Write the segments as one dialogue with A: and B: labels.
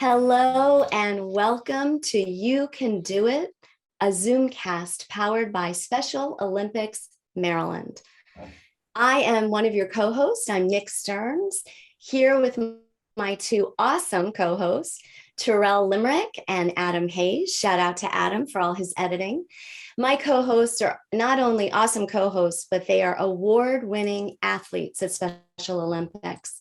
A: Hello and welcome to You Can Do It, a Zoomcast powered by Special Olympics Maryland. I am one of your co-hosts. I'm Nick Stearns, here with my two awesome co-hosts, Terrell Limerick and Adam Hayes. Shout out to Adam for all his editing. My co-hosts are not only awesome co-hosts, but they are award-winning athletes at Special Olympics.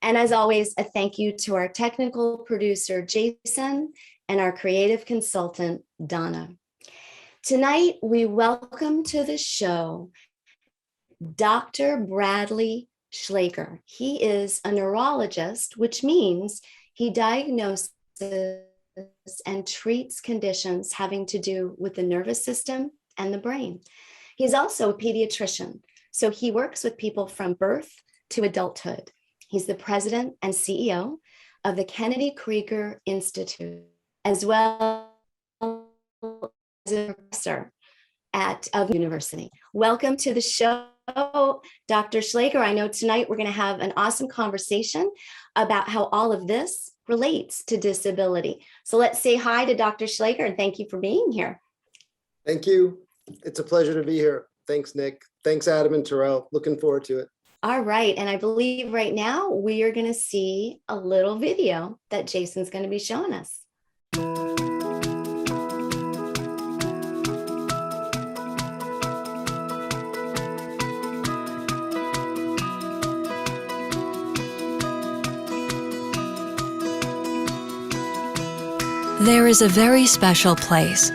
A: And as always, a thank you to our technical producer, Jason, and our creative consultant, Donna. Tonight, we welcome to the show Dr. Bradley Schlaggar. He is a neurologist, which means he diagnoses and treats conditions having to do with the nervous system and the brain. He's also a pediatrician, so he works with people from birth to adulthood. He's the president and CEO of the Kennedy Krieger Institute, as well as a professor at university. Welcome to the show, Dr. Schlaggar. I know tonight we're going to have an awesome conversation about how all of this relates to disability. So let's say hi to Dr. Schlaggar and thank you for being here.
B: Thank you. It's a pleasure to be here. Thanks, Nick. Thanks, Adam and Terrell. Looking forward to it.
A: All right. And I believe right now we are going to see a little video that Jason's going to be showing us.
C: There is a very special place,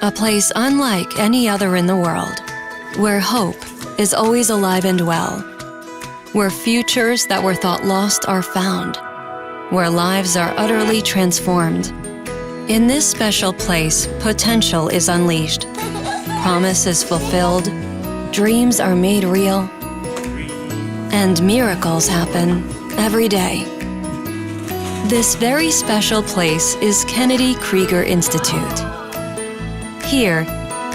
C: a place unlike any other in the world, where hope is always alive and well, where futures that were thought lost are found, where lives are utterly transformed. In this special place, potential is unleashed, promise is fulfilled, dreams are made real, and miracles happen every day. This very special place is Kennedy Krieger Institute. Here,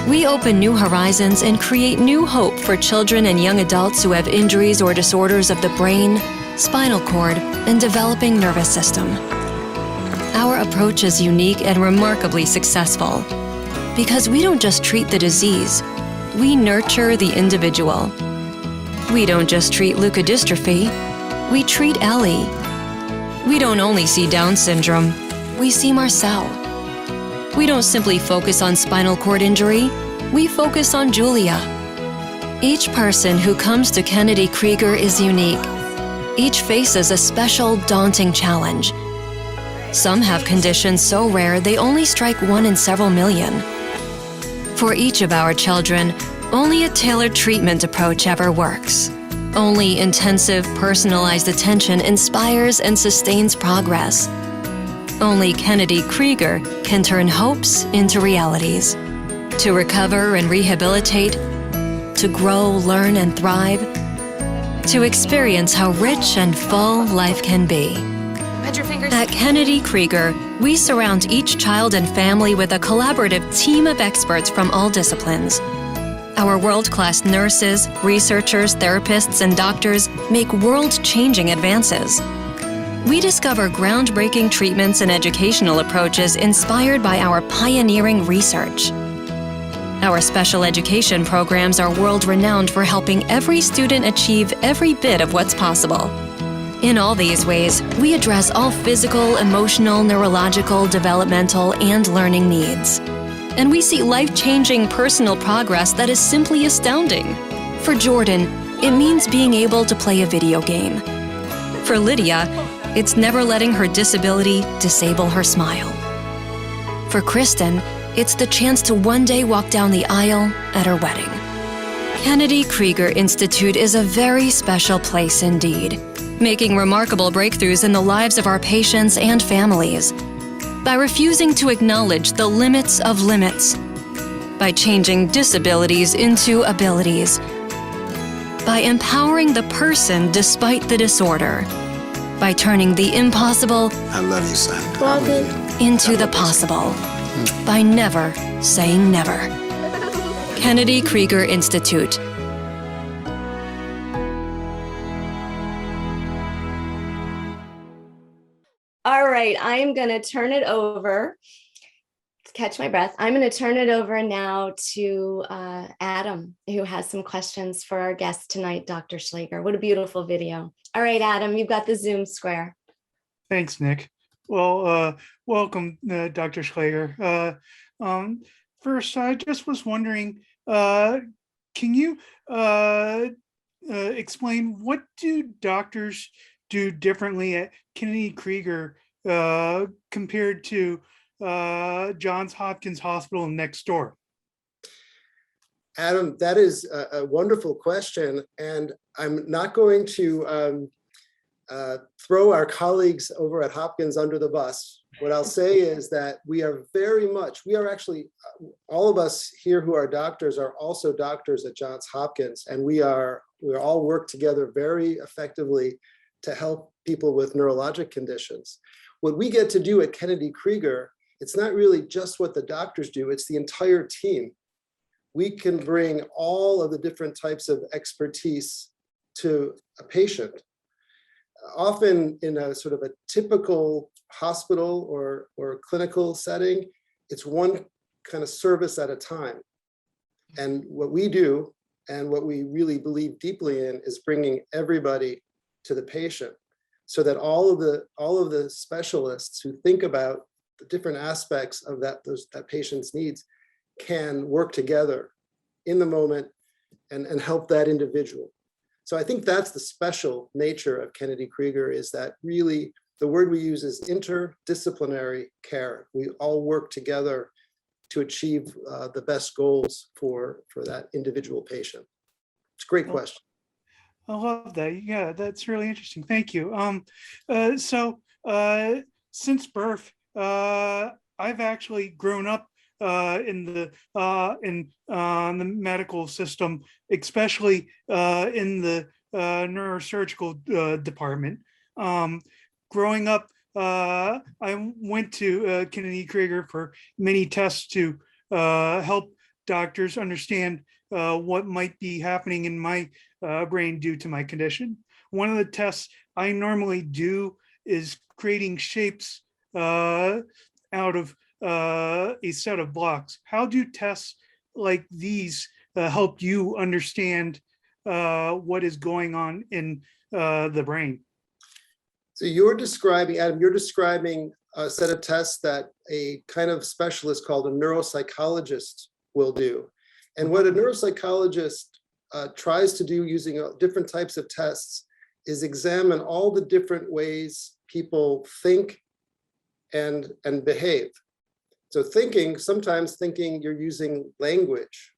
C: we open new horizons and create new hope for children and young adults who have injuries or disorders of the brain, spinal cord, and developing nervous system. Our approach is unique and remarkably successful because we don't just treat the disease, we nurture the individual. We don't just treat leukodystrophy, we treat Ellie. We don't only see Down syndrome, we see Marcel. We don't simply focus on spinal cord injury, we focus on Julia. Each person who comes to Kennedy Krieger is unique. Each faces a special, daunting challenge. Some have conditions so rare they only strike one in several million. For each of our children, only a tailored treatment approach ever works. Only intensive, personalized attention inspires and sustains progress. Only Kennedy Krieger can turn hopes into realities. To recover and rehabilitate, to grow, learn, and thrive, to experience how rich and full life can be. At Kennedy Krieger, we surround each child and family with a collaborative team of experts from all disciplines. Our world-class nurses, researchers, therapists, and doctors make world-changing advances. We discover groundbreaking treatments and educational approaches inspired by our pioneering research. Our special education programs are world-renowned for helping every student achieve every bit of what's possible. In all these ways, we address all physical, emotional, neurological, developmental, and learning needs. And we see life-changing personal progress that is simply astounding. For Jordan, it means being able to play a video game. For Lydia, it's never letting her disability disable her smile. For Kristen, it's the chance to one day walk down the aisle at her wedding. Kennedy Krieger Institute is a very special place indeed, making remarkable breakthroughs in the lives of our patients and families. By refusing to acknowledge the limits of limits, by changing disabilities into abilities, by empowering the person despite the disorder, by turning the impossible
D: I love you, son.
C: into the possible, by never saying never. Kennedy Krieger Institute.
A: All right, I am going to turn it over. Catch my breath. I'm going to turn it over now to Adam, who has some questions for our guest tonight, Dr. Schlaggar. What a beautiful video. All right, Adam, you've got the Zoom square.
E: Thanks, Nick. Well, welcome, Dr. Schlaggar. First, I just was wondering, can you explain what do doctors do differently at Kennedy Krieger compared to Johns Hopkins Hospital next door?
B: Adam, that is a wonderful question. And I'm not going to throw our colleagues over at Hopkins under the bus. What I'll say is that we are actually, all of us here who are doctors are also doctors at Johns Hopkins. And we all work together very effectively to help people with neurologic conditions. What we get to do at Kennedy Krieger, it's not really just what the doctors do, it's the entire team. We can bring all of the different types of expertise to a patient. Often in a sort of a typical hospital or clinical setting, it's one kind of service at a time. And what we do and what we really believe deeply in is bringing everybody to the patient so that all of the specialists who think about the different aspects of that patient's needs can work together in the moment and help that individual. So I think that's the special nature of Kennedy Krieger, is that really the word we use is interdisciplinary care. We all work together to achieve the best goals for that individual patient. It's a great question.
E: I love that. Yeah, that's really interesting. Thank you. Since birth, I've actually grown up in the medical system, especially in the neurosurgical department. Growing up, I went to Kennedy Krieger for many tests to help doctors understand what might be happening in my brain due to my condition. One of the tests I normally do is creating shapes out of a set of blocks. How do tests like these help you understand what is going on in the brain?
B: So you're describing, Adam, a set of tests that a kind of specialist called a neuropsychologist will do. And what a neuropsychologist tries to do using different types of tests is examine all the different ways people think and behave. So sometimes thinking you're using language.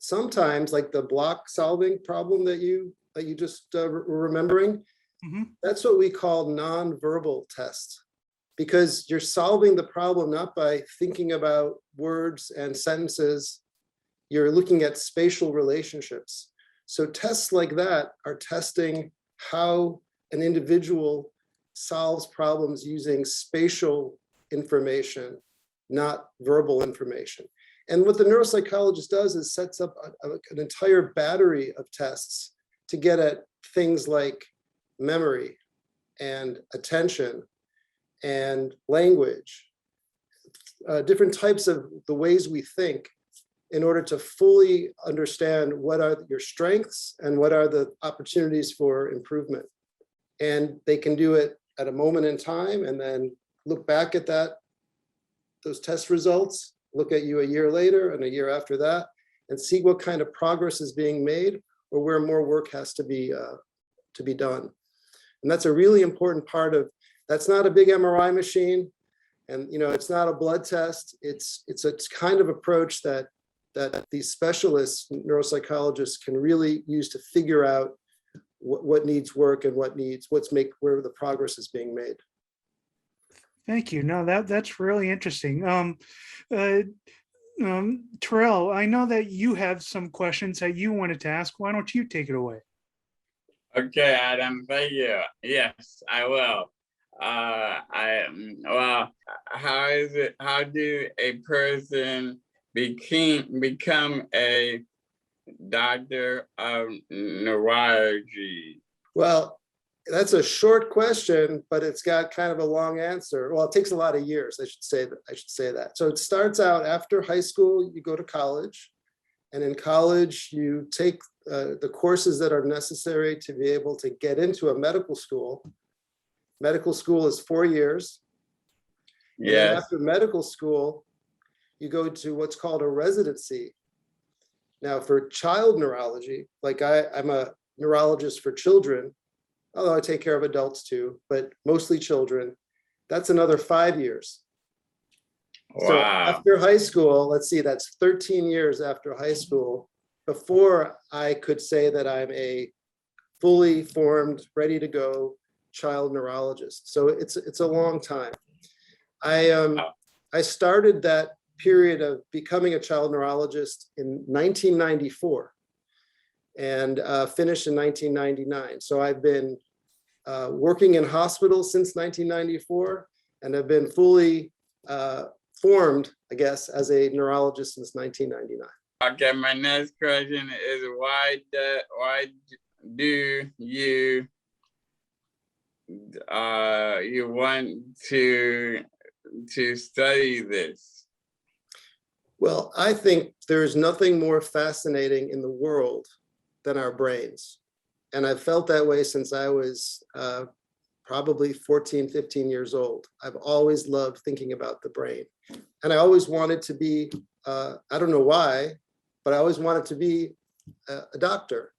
B: Sometimes, like the block solving problem that you just were remembering, that's what we call nonverbal tests, because you're solving the problem not by thinking about words and sentences, you're looking at spatial relationships. So tests like that are testing how an individual solves problems using spatial information, not verbal information. And what the neuropsychologist does is sets up an entire battery of tests to get at things like memory and attention and language, different types of the ways we think, in order to fully understand what are your strengths and what are the opportunities for improvement. And they can do it at a moment in time and then look back at those test results, look at you a year later and a year after that, and see what kind of progress is being made or where more work has to be done. And that's a really important part of, that's not a big MRI machine, and it's not a blood test. It's a kind of approach that these specialists, neuropsychologists, can really use to figure out what needs work and where the progress is being made.
E: Thank you. No, that's really interesting. Terrell, I know that you have some questions that you wanted to ask. Why don't you take it away?
F: Okay, Adam, thank you. Yes, I will. How do a person become a doctor of neurology?
B: Well, That's a short question, but it's got kind of a long answer. Well, it takes a lot of years, I should say that. So it starts out after high school, you go to college. And in college, you take the courses that are necessary to be able to get into a medical school. Medical school is 4 years. And then
F: Yes.
B: after medical school, you go to what's called a residency. Now, for child neurology, like I'm a neurologist for children, although I take care of adults too, but mostly children, that's another 5 years. So
F: Wow.
B: after high school, let's see, that's 13 years after high school, before I could say that I'm a fully formed, ready to go child neurologist. So it's a long time. I started that period of becoming a child neurologist in 1994 and finished in 1999. So I've been working in hospitals since 1994 and have been fully formed, I guess, as a neurologist since 1999.
F: Okay, my next question is why do you you want to study this?
B: Well, I think there's nothing more fascinating in the world than our brains. And I've felt that way since I was probably 14, 15 years old. I've always loved thinking about the brain. And I always wanted to be, I don't know why, but I always wanted to be a doctor.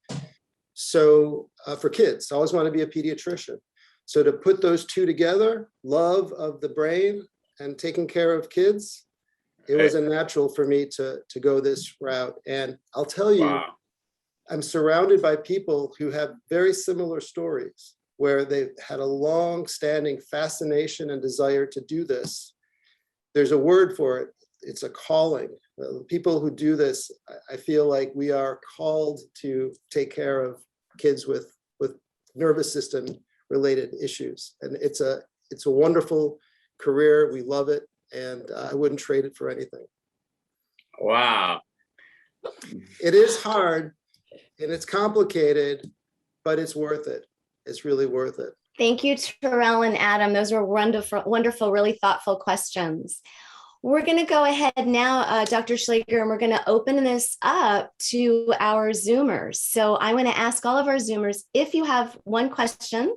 B: So for kids, I always wanted to be a pediatrician. So to put those two together, love of the brain and taking care of kids, it was a natural for me to go this route. And I'll tell you,
F: Wow.
B: I'm surrounded by people who have very similar stories where they've had a long-standing fascination and desire to do this. There's a word for it. It's a calling. People who do this, I feel like we are called to take care of kids with nervous system related issues. And it's a wonderful career. We love it. And I wouldn't trade it for anything.
F: Wow.
B: It is hard and it's complicated, but it's worth it. It's really worth it.
A: Thank you, Terrell and Adam. Those were wonderful, really thoughtful questions. We're going to go ahead now, Dr. Schlaggar, and we're going to open this up to our Zoomers. So I want to ask all of our Zoomers, if you have one question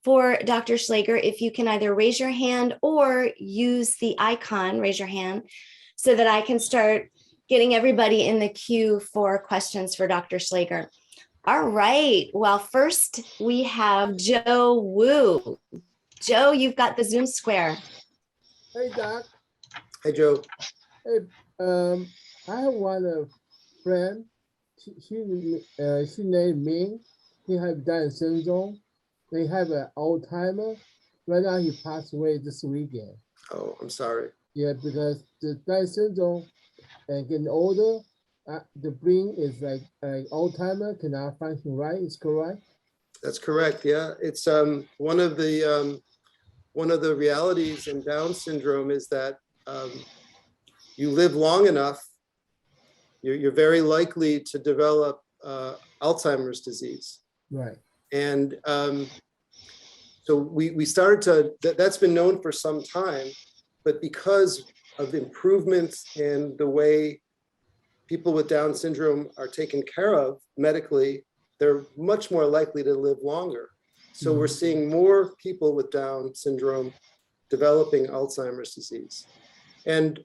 A: for Dr. Schlaggar, if you can either raise your hand or use the icon, raise your hand, so that I can start getting everybody in the queue for questions for Dr. Schlaggar. All right. Well, first we have Joe Wu. Joe, you've got the Zoom square.
G: Hey, Doc.
B: Hey, Joe.
G: Hey, I have one friend. She named Ming. He has Down syndrome. They have an Alzheimer. Right now, he passed away this weekend.
B: Oh, I'm sorry.
G: Yeah, because the Down syndrome and getting older, the brain is like Alzheimer, cannot function right. Is correct?
B: That's correct. Yeah, it's one of the realities in Down syndrome is that you live long enough, you're very likely to develop Alzheimer's disease.
G: Right.
B: And so we started to, that's been known for some time, but because of improvements in the way people with Down syndrome are taken care of medically, they're much more likely to live longer. So we're seeing more people with Down syndrome developing Alzheimer's disease. And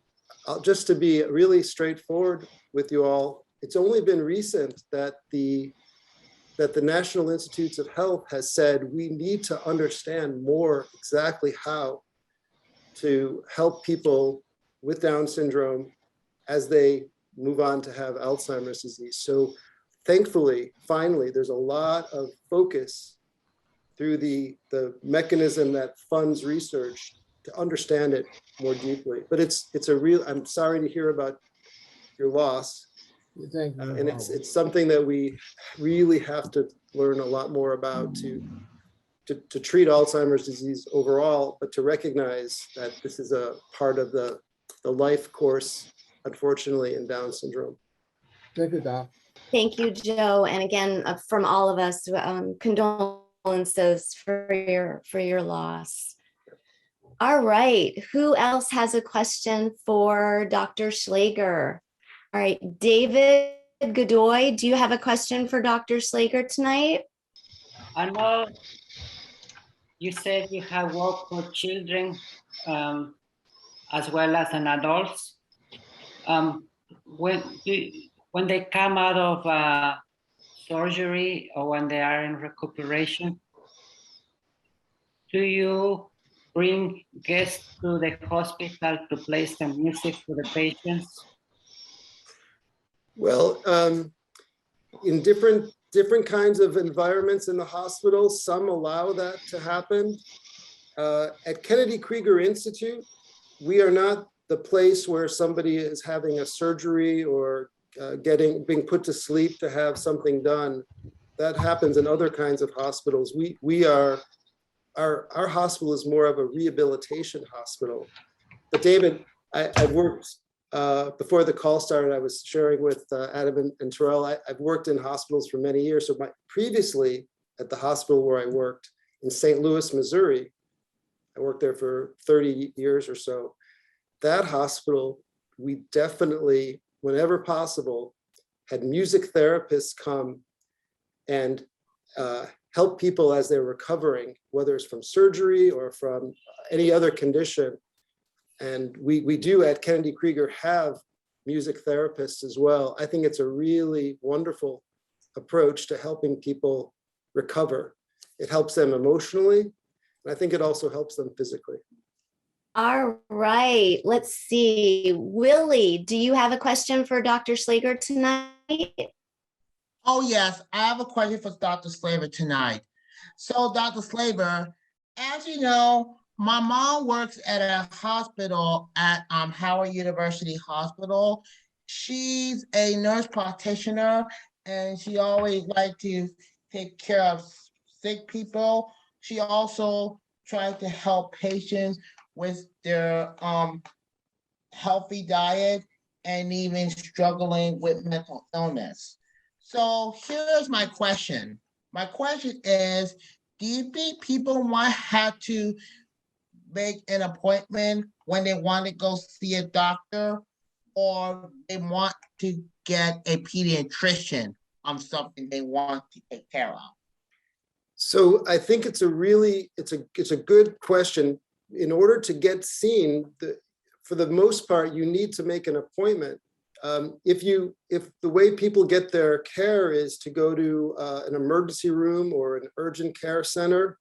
B: just to be really straightforward with you all, it's only been recent that the National Institutes of Health has said we need to understand more exactly how to help people with Down syndrome as they move on to have Alzheimer's disease. So thankfully, finally, there's a lot of focus through the mechanism that funds research to understand it more deeply. But it's a real, I'm sorry to hear about your loss.
G: Thank you.
B: And it's something that we really have to learn a lot more about to treat Alzheimer's disease overall, but to recognize that this is a part of the life course, unfortunately, in Down syndrome.
G: Thank you, Doc.
A: Thank you, Joe. And again, from all of us, condolences condolences for your loss. All right, who else has a question for Dr. Schlaggar? All right, David Godoy, do you have a question for Dr. Schlaggar tonight?
H: I know you said you have worked for children as well as an adults. When they come out of surgery or when they are in recuperation, do you bring guests to the hospital to play some music for the patients?
B: Well, in different kinds of environments in the hospital, some allow that to happen. At Kennedy Krieger Institute, we are not the place where somebody is having a surgery or being put to sleep to have something done. That happens in other kinds of hospitals. Our hospital is more of a rehabilitation hospital. But David, I've worked, before the call started, I was sharing with Adam and Terrell, I've worked in hospitals for many years. So previously at the hospital where I worked in St. Louis, Missouri, I worked there for 30 years or so. That hospital, we definitely, whenever possible, had music therapists come and help people as they're recovering, whether it's from surgery or from any other condition. And we do at Kennedy Krieger have music therapists as well. I think it's a really wonderful approach to helping people recover. It helps them emotionally, and I think it also helps them physically.
A: All right, let's see. Willie, do you have a question for Dr. Schlaggar tonight?
I: Oh, yes, I have a question for Dr. Schlaggar tonight. So, Dr. Schlaggar, as you know, my mom works at a hospital at Howard University Hospital. She's a nurse practitioner, and she always likes to take care of sick people. She also tries to help patients with their healthy diet and even struggling with mental illness. So here's my question. My question is, do you think people might have to make an appointment when they want to go see a doctor, or they want to get a pediatrician on something they want to take care of?
B: So I think it's a good question. In order to get seen, for the most part, you need to make an appointment. If the way people get their care is to go to an emergency room or an urgent care center,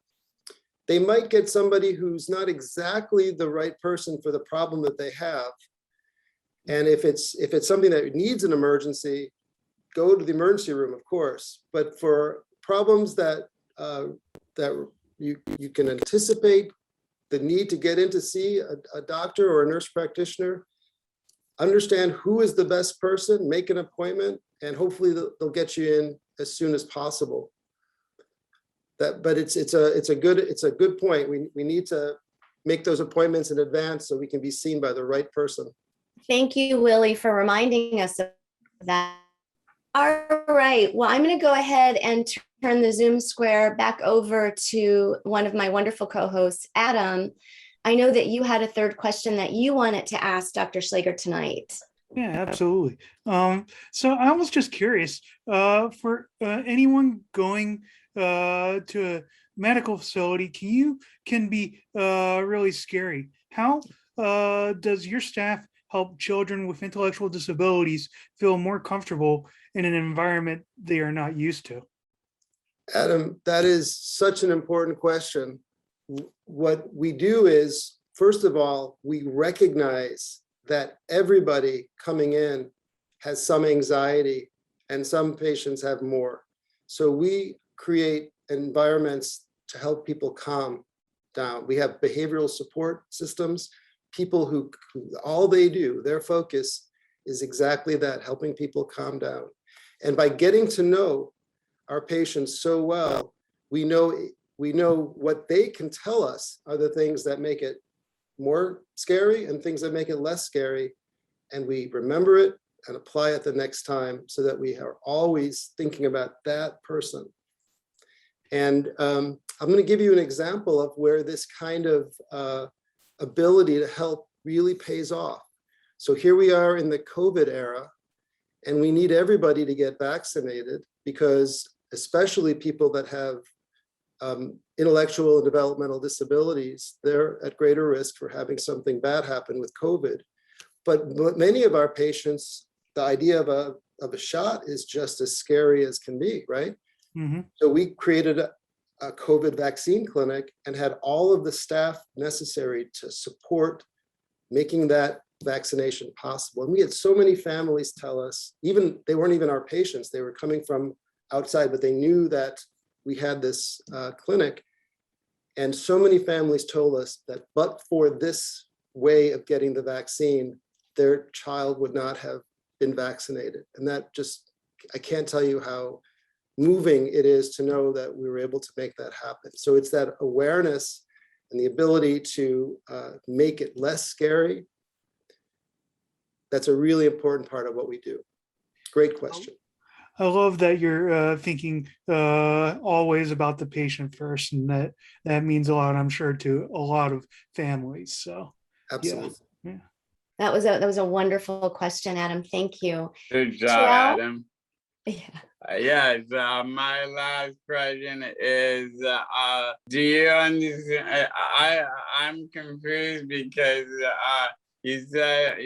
B: they might get somebody who's not exactly the right person for the problem that they have. And if it's something that needs an emergency, go to the emergency room, of course. But for problems that you can anticipate the need to get in to see a doctor or a nurse practitioner, understand who is the best person, make an appointment, and hopefully they'll get you in as soon as possible. But it's a good point. We need to make those appointments in advance so we can be seen by the right person.
A: Thank you, Willie, for reminding us of that. All right, well, I'm going to go ahead and turn the Zoom square back over to one of my wonderful co-hosts, Adam. I know that you had a third question that you wanted to ask Dr. Schlaggar tonight.
E: Yeah, absolutely. So I was just curious, for anyone going to a medical facility, can be really scary. How does your staff help children with intellectual disabilities feel more comfortable in an environment they are not used to?
B: Adam, that is such an important question. What we do is, first of all, we recognize that everybody coming in has some anxiety and some patients have more. So we create environments to help people calm down. We have behavioral support systems, people who all they do, their focus is exactly that, helping people calm down. And by getting to know our patients so well, we know what they can tell us are the things that make it more scary and things that make it less scary. And we remember it and apply it the next time so that we are always thinking about that person. And I'm going to give you an example of where this kind of ability to help really pays off. So here we are in the COVID era, and we need everybody to get vaccinated because especially people that have intellectual and developmental disabilities, they're at greater risk for having something bad happen with COVID. But many of our patients, the idea of a shot is just as scary as can be, right?
E: Mm-hmm.
B: So we created a COVID vaccine clinic and had all of the staff necessary to support making that vaccination possible. And we had so many families tell us, even they weren't even our patients, they were coming from outside, but they knew that we had this clinic. And so many families told us that but for this way of getting the vaccine, their child would not have been vaccinated. And that just, I can't tell you how moving it is to know that we were able to make that happen. So it's that awareness and the ability to make it less scary. That's a really important part of what we do. Great question.
E: I love that you're thinking always about the patient first, and that means a lot, I'm sure, to a lot of families. So
B: absolutely.
E: Yeah.
A: That was a wonderful question, Adam. Thank you.
F: Good job,
A: Terrell?
F: Adam.
A: Yeah.
F: Yes, my last question is, do you understand? I'm confused because you said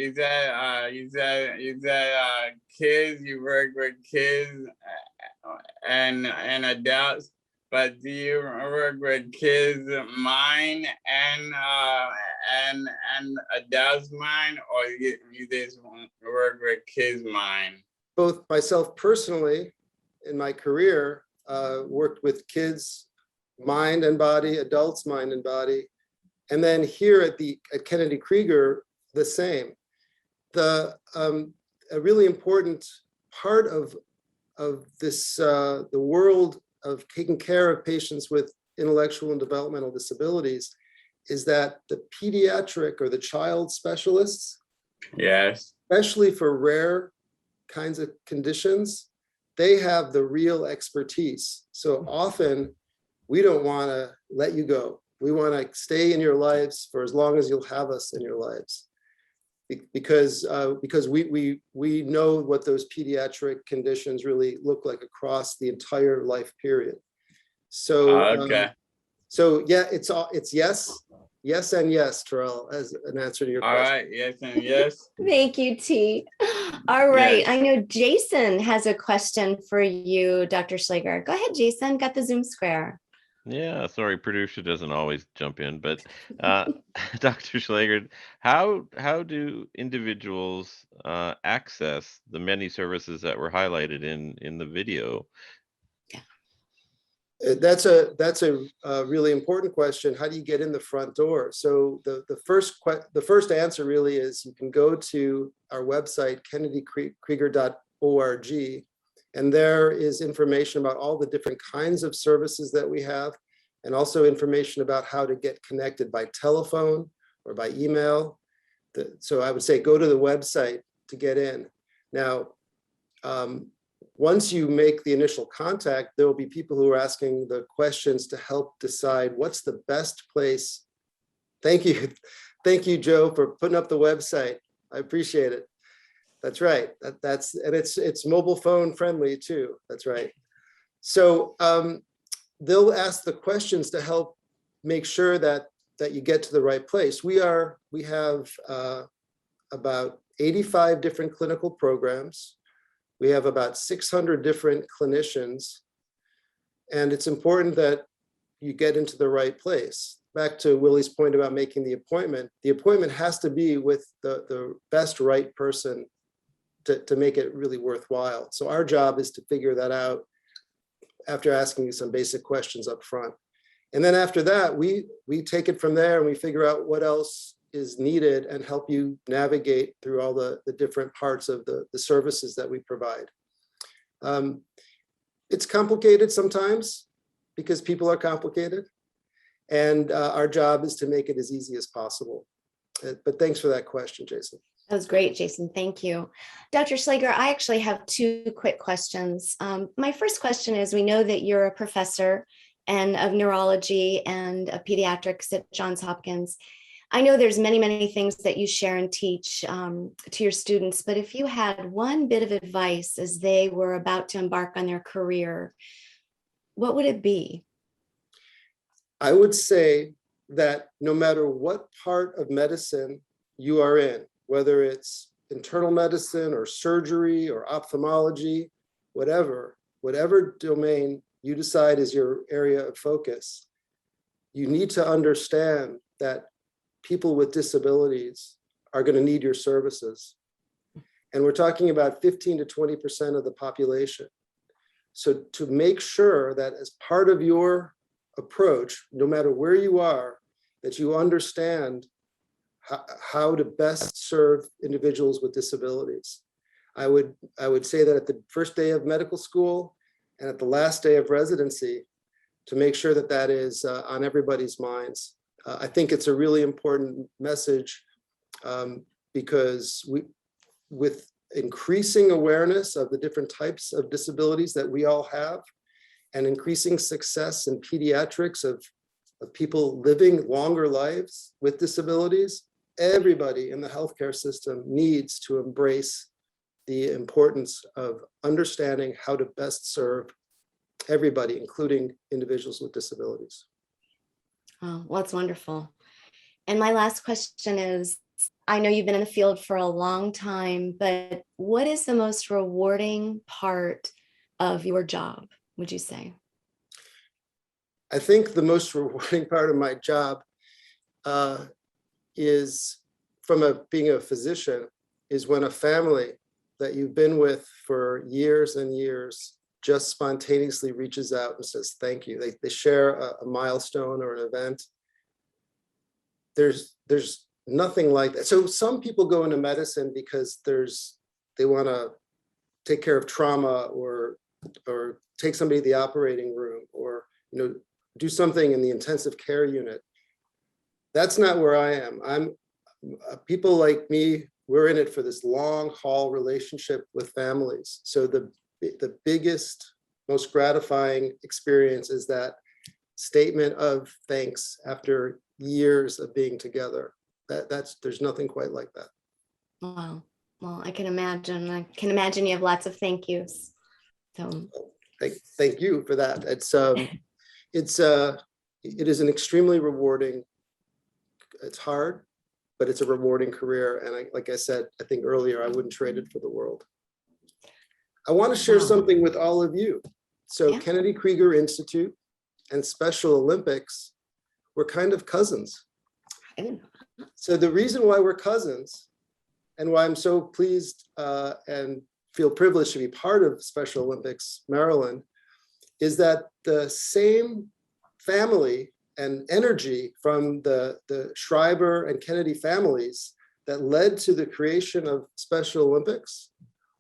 F: kids. You work with kids and adults, but do you work with kids' mind and adults' mind, or you just work with kids' mind?
B: Both myself personally, in my career, worked with kids' mind and body, adults' mind and body, and then here at Kennedy Krieger, the same. A really important part of this, the world of taking care of patients with intellectual and developmental disabilities, is that the pediatric or the child specialists,
F: yes,
B: especially for rare kinds of conditions, they have the real expertise. So often we don't want to let you go. We want to stay in your lives for as long as you'll have us in your lives, because we know what those pediatric conditions really look like across the entire life period. So
F: okay.
B: So yeah, it's yes and yes, Terrell, as an answer to your
F: All
B: question.
F: right, yes and yes.
A: Thank you, T. All right.
F: Yes.
A: I know Jason has a question for you, Dr. Schlaggar. Go ahead, Jason. Got the Zoom square.
J: Yeah, sorry, producer doesn't always jump in, but Dr. Schlaggar, how do individuals access the many services that were highlighted in the video?
B: That's a really important question. How do you get in the front door? So the first answer really is you can go to our website, kennedykrieger.org, and there is information about all the different kinds of services that we have, and also information about how to get connected by telephone or by email. So I would say go to the website to get in. Now, once you make the initial contact, there will be people who are asking the questions to help decide what's the best place. Thank you. Thank you, Joe, for putting up the website. I appreciate it. That's right. And it's mobile phone friendly too. That's right. So they'll ask the questions to help make sure that you get to the right place. We have about 85 different clinical programs. We have about 600 different clinicians, and it's important that you get into the right place. Back to Willie's point about making the appointment has to be with the best right person to make it really worthwhile. So our job is to figure that out after asking you some basic questions up front. And then after that, we take it from there and we figure out what else is needed and help you navigate through all the different parts of the services that we provide. It's complicated sometimes because people are complicated, and our job is to make it as easy as possible. But thanks for that question, Jason.
A: That was great, Jason. Thank you. Dr. Schlaggar, I actually have two quick questions. My first question is, we know that you're a professor and of neurology and of pediatrics at Johns Hopkins. I know there's many, many things that you share and teach to your students, but if you had one bit of advice as they were about to embark on their career, what would it be?
B: I would say that no matter what part of medicine you are in, whether it's internal medicine or surgery or ophthalmology, whatever domain you decide is your area of focus, you need to understand that people with disabilities are going to need your services. And we're talking about 15 to 20% of the population. So to make sure that as part of your approach, no matter where you are, that you understand how to best serve individuals with disabilities. I would say that at the first day of medical school and at the last day of residency, to make sure that that is on everybody's minds. I think it's a really important message because with increasing awareness of the different types of disabilities that we all have, and increasing success in pediatrics of people living longer lives with disabilities, everybody in the healthcare system needs to embrace the importance of understanding how to best serve everybody, including individuals with disabilities.
A: Oh, well, that's wonderful. And my last question is, I know you've been in the field for a long time, but what is the most rewarding part of your job, would you say?
B: I think the most rewarding part of my job is from being a physician, is when a family that you've been with for years and years just spontaneously reaches out and says, thank you. They share a milestone or an event. There's nothing like that. So some people go into medicine because they want to take care of trauma or take somebody to the operating room or do something in the intensive care unit. That's not where I am. People like me, we're in it for this long haul relationship with families. So the biggest, most gratifying experience is that statement of thanks after years of being together. There's nothing quite like that.
A: Wow. Well, I can imagine. I can imagine you have lots of thank yous. So
B: thank you for that. It is an extremely rewarding. It's hard, but it's a rewarding career. And like I said, I think earlier, I wouldn't trade it for the world. I want to share something with all of you. So Kennedy Krieger Institute and Special Olympics, we're kind of cousins. So the reason why we're cousins and why I'm so pleased and feel privileged to be part of Special Olympics Maryland is that the same family and energy from the Schreiber and Kennedy families that led to the creation of Special Olympics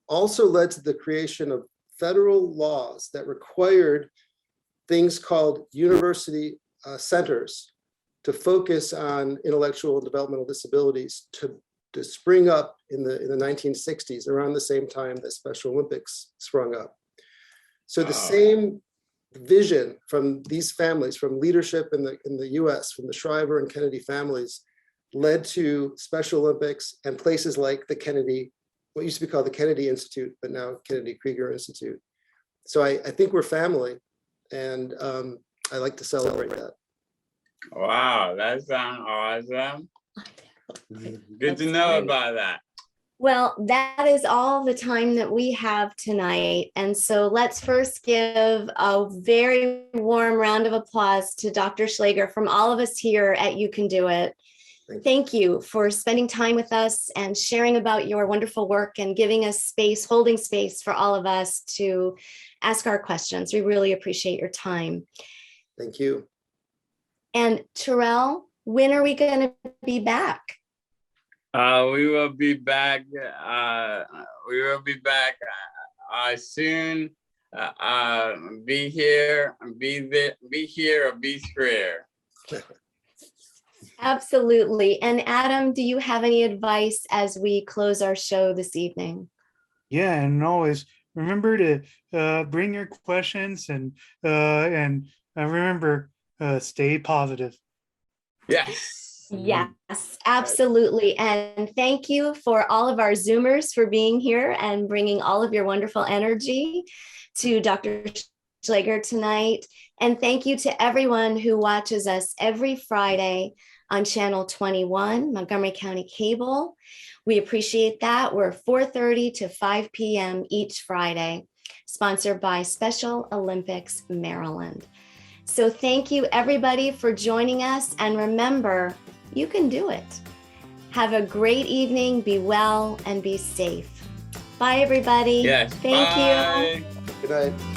B: also led to the creation of federal laws that required things called university centers to focus on intellectual and developmental disabilities to spring up in the 1960s, around the same time that Special Olympics sprung up. So the same vision from these families, from leadership in the US, from the Schreiber and Kennedy families, led to Special Olympics and places like the Kennedy, what used to be called the Kennedy Institute, but now Kennedy Krieger Institute. So I think we're family, and I like to celebrate that.
F: Wow, that sounds awesome. Good to know about that.
A: Well, that is all the time that we have tonight. And so let's first give a very warm round of applause to Dr. Schlaggar from all of us here at You Can Do It. Thank you for spending time with us and sharing about your wonderful work and giving us space, holding space for all of us to ask our questions. We really appreciate your time.
B: Thank you.
A: And Terrell, when are we going to be back?
F: We will be back. Soon. Be here, be here, or be square.
A: Absolutely. And Adam, do you have any advice as we close our show this evening?
E: Yeah, and always remember to bring your questions and And remember, stay positive.
F: Yes.
A: Yes, absolutely. And thank you for all of our Zoomers for being here and bringing all of your wonderful energy to Dr. Schlaggar tonight. And thank you to everyone who watches us every Friday on channel 21, Montgomery County Cable. We appreciate that. We're 4:30 to 5 p.m. each Friday, sponsored by Special Olympics Maryland. So thank you everybody for joining us. And remember, you can do it. Have a great evening, be well, and be safe. Bye, everybody.
F: Yes.
A: Thank you.
F: Bye.
B: Good night.